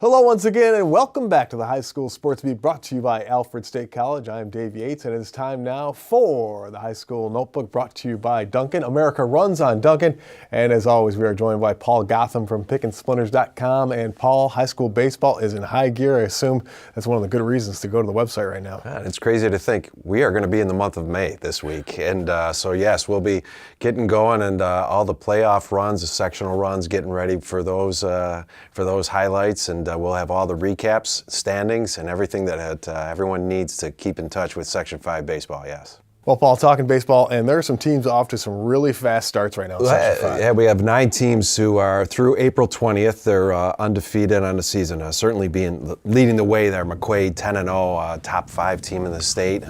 Hello once again and welcome back to the High School Sports Beat brought to you by Alfred State College. I am Dave Yates and it is time now for the High School Notebook brought to you by Dunkin. America runs on Dunkin. And as always, we are joined by Paul Gotham from PickinSplinters.com. And Paul, high school baseball is in high gear. I assume that's one of the good reasons to go to the website right now. And it's crazy to think we are going to be in the month of May this week. And so yes, we'll be getting going and all the playoff runs, the sectional runs, getting ready for those highlights. And we'll have all the recaps, standings, and everything that everyone needs to keep in touch with Section 5 baseball, yes. Well, Paul, talking baseball, and there are some teams off to some really fast starts right now in Section 5. Yeah, we have 9 teams who are through April 20th. They're undefeated on the season, certainly leading the way there. McQuaid 10-0, top 5 team in the state.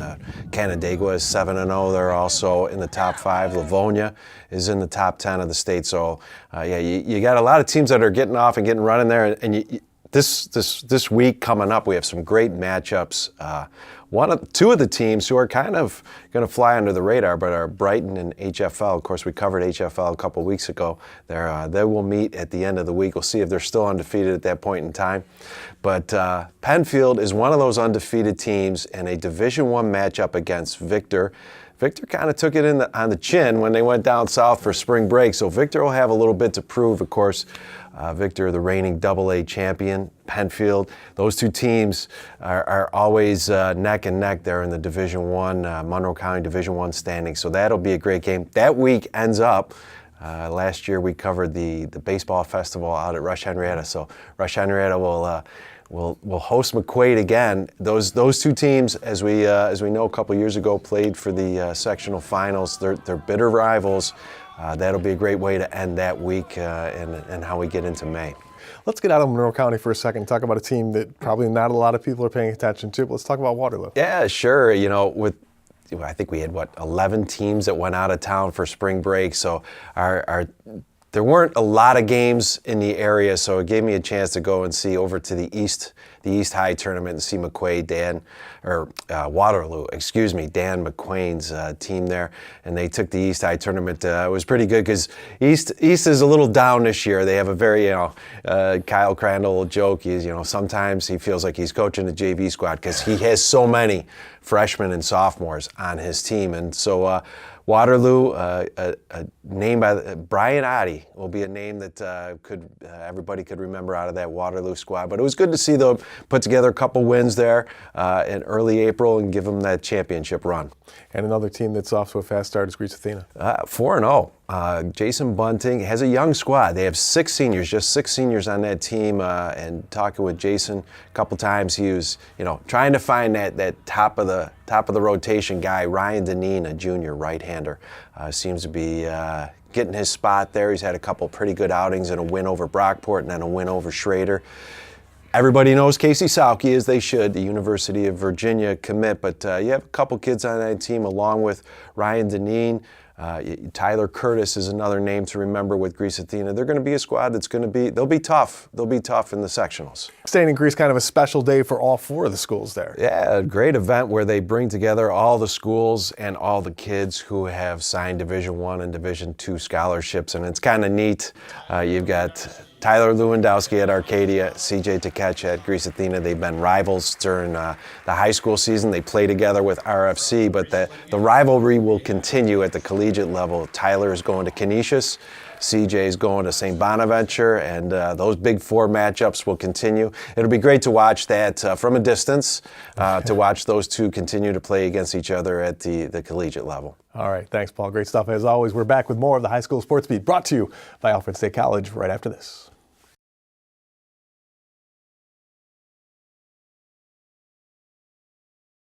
Canandaigua is 7-0. They're also in the top 5. Livonia is in the top 10 of the state. So, yeah, you got a lot of teams that are getting off and getting running there, and This week coming up, we have some great matchups. Two of the teams who are kind of going to fly under the radar, but are Brighton and HFL. Of course, we covered HFL a couple weeks ago. They will meet at the end of the week. We'll see if they're still undefeated at that point in time. But Penfield is one of those undefeated teams in a Division I matchup against Victor. Victor kind of took it on the chin when they went down south for spring break. So Victor will have a little bit to prove, of course. Victor, the reigning AA champion, Penfield. Those two teams are always neck and neck there in the Division I, Monroe County Division I standing. So that'll be a great game. That week ends up, last year we covered the baseball festival out at Rush Henrietta. So Rush Henrietta will host McQuaid again. Those two teams, as we know, a couple years ago, played for the sectional finals. They're bitter rivals. That'll be a great way to end that week and how we get into May. Let's get out of Monroe County for a second and talk about a team that probably not a lot of people are paying attention to. But let's talk about Waterloo. Yeah, sure. You know, I think we had 11 teams that went out of town for spring break. So there weren't a lot of games in the area, so it gave me a chance to go and see over to the East High tournament and see McQuaid, Waterloo, Dan McQuain's team there, and they took the East High tournament. It was pretty good because East is a little down this year. They have a very, Kyle Crandall will joke. Sometimes he feels like he's coaching the JV squad because he has so many freshmen and sophomores on his team, and so. Waterloo, a name by Brian Oddie will be a name that everybody could remember out of that Waterloo squad. But it was good to see them put together a couple wins there in early April and give them that championship run. And another team that's off to a fast start is Greece Athena. 4-0. Jason Bunting has a young squad. They have just 6 seniors on that team. And talking with Jason a couple times, he was, trying to find that top of the rotation guy, Ryan Deneen, a junior right-hander, seems to be getting his spot there. He's had a couple pretty good outings and a win over Brockport and then a win over Schrader. Everybody knows Casey Sauke, as they should, the University of Virginia commit, but you have a couple kids on that team along with Ryan Deneen. Tyler Curtis is another name to remember with Greece Athena. They're going to be a squad that's going to be, they'll be tough. They'll be tough in the sectionals. Staying in Greece, kind of a special day for all 4 of the schools there. Yeah, a great event where they bring together all the schools and all the kids who have signed Division I and Division II scholarships, and it's kind of neat. You've got Tyler Lewandowski at Arcadia, CJ Tkach at Greece Athena. They've been rivals during the high school season. They play together with RFC, but the rivalry will continue at the collegiate level. Tyler is going to Canisius, CJ is going to St. Bonaventure, and those Big 4 matchups will continue. It'll be great to watch that from a distance, to watch those two continue to play against each other at the collegiate level. All right, thanks, Paul. Great stuff as always. We're back with more of the High School Sports Beat brought to you by Alfred State College right after this.